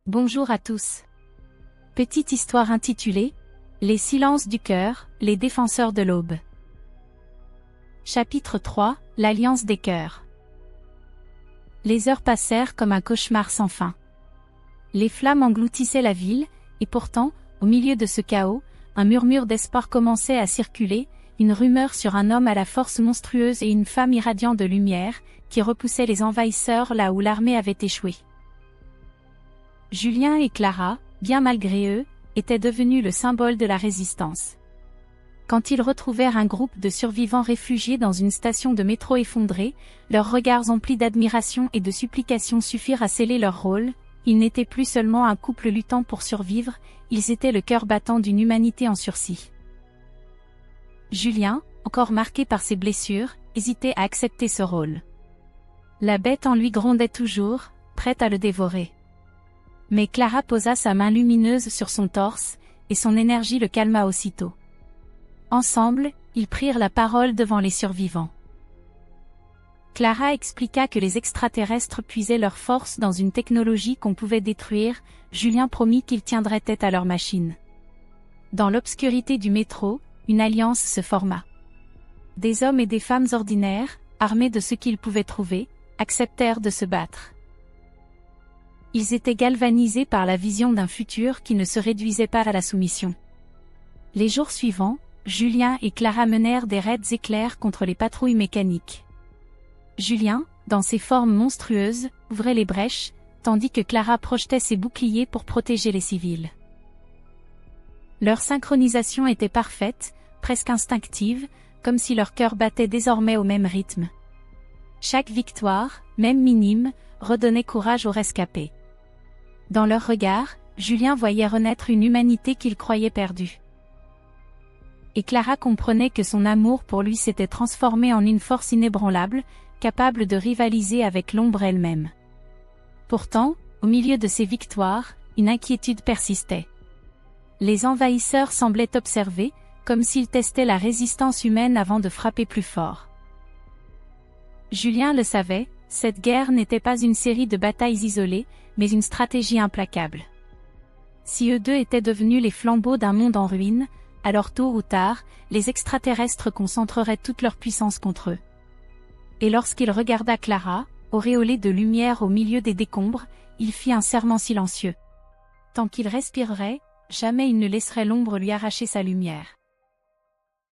Bonjour à tous. Petite histoire intitulée « Les silences du cœur, les défenseurs de l'aube ». Chapitre 3 – L'alliance des cœurs. Les heures passèrent comme un cauchemar sans fin. Les flammes engloutissaient la ville, et pourtant, au milieu de ce chaos, un murmure d'espoir commençait à circuler, une rumeur sur un homme à la force monstrueuse et une femme irradiant de lumière, qui repoussait les envahisseurs là où l'armée avait échoué. Julien et Clara, bien malgré eux, étaient devenus le symbole de la résistance. Quand ils retrouvèrent un groupe de survivants réfugiés dans une station de métro effondrée, leurs regards emplis d'admiration et de supplication suffirent à sceller leur rôle. Ils n'étaient plus seulement un couple luttant pour survivre, ils étaient le cœur battant d'une humanité en sursis. Julien, encore marqué par ses blessures, hésitait à accepter ce rôle. La bête en lui grondait toujours, prête à le dévorer. Mais Clara posa sa main lumineuse sur son torse, et son énergie le calma aussitôt. Ensemble, ils prirent la parole devant les survivants. Clara expliqua que les extraterrestres puisaient leur force dans une technologie qu'on pouvait détruire. Julien promit qu'il tiendrait tête à leur machine. Dans l'obscurité du métro, une alliance se forma. Des hommes et des femmes ordinaires, armés de ce qu'ils pouvaient trouver, acceptèrent de se battre. Ils étaient galvanisés par la vision d'un futur qui ne se réduisait pas à la soumission. Les jours suivants, Julien et Clara menèrent des raids éclairs contre les patrouilles mécaniques. Julien, dans ses formes monstrueuses, ouvrait les brèches, tandis que Clara projetait ses boucliers pour protéger les civils. Leur synchronisation était parfaite, presque instinctive, comme si leur cœur battait désormais au même rythme. Chaque victoire, même minime, redonnait courage aux rescapés. Dans leurs regards, Julien voyait renaître une humanité qu'il croyait perdue. Et Clara comprenait que son amour pour lui s'était transformé en une force inébranlable, capable de rivaliser avec l'ombre elle-même. Pourtant, au milieu de ces victoires, une inquiétude persistait. Les envahisseurs semblaient observer, comme s'ils testaient la résistance humaine avant de frapper plus fort. Julien le savait, cette guerre n'était pas une série de batailles isolées, mais une stratégie implacable. Si eux deux étaient devenus les flambeaux d'un monde en ruine, alors tôt ou tard, les extraterrestres concentreraient toute leur puissance contre eux. Et lorsqu'il regarda Clara, auréolée de lumière au milieu des décombres, il fit un serment silencieux. Tant qu'il respirerait, jamais il ne laisserait l'ombre lui arracher sa lumière.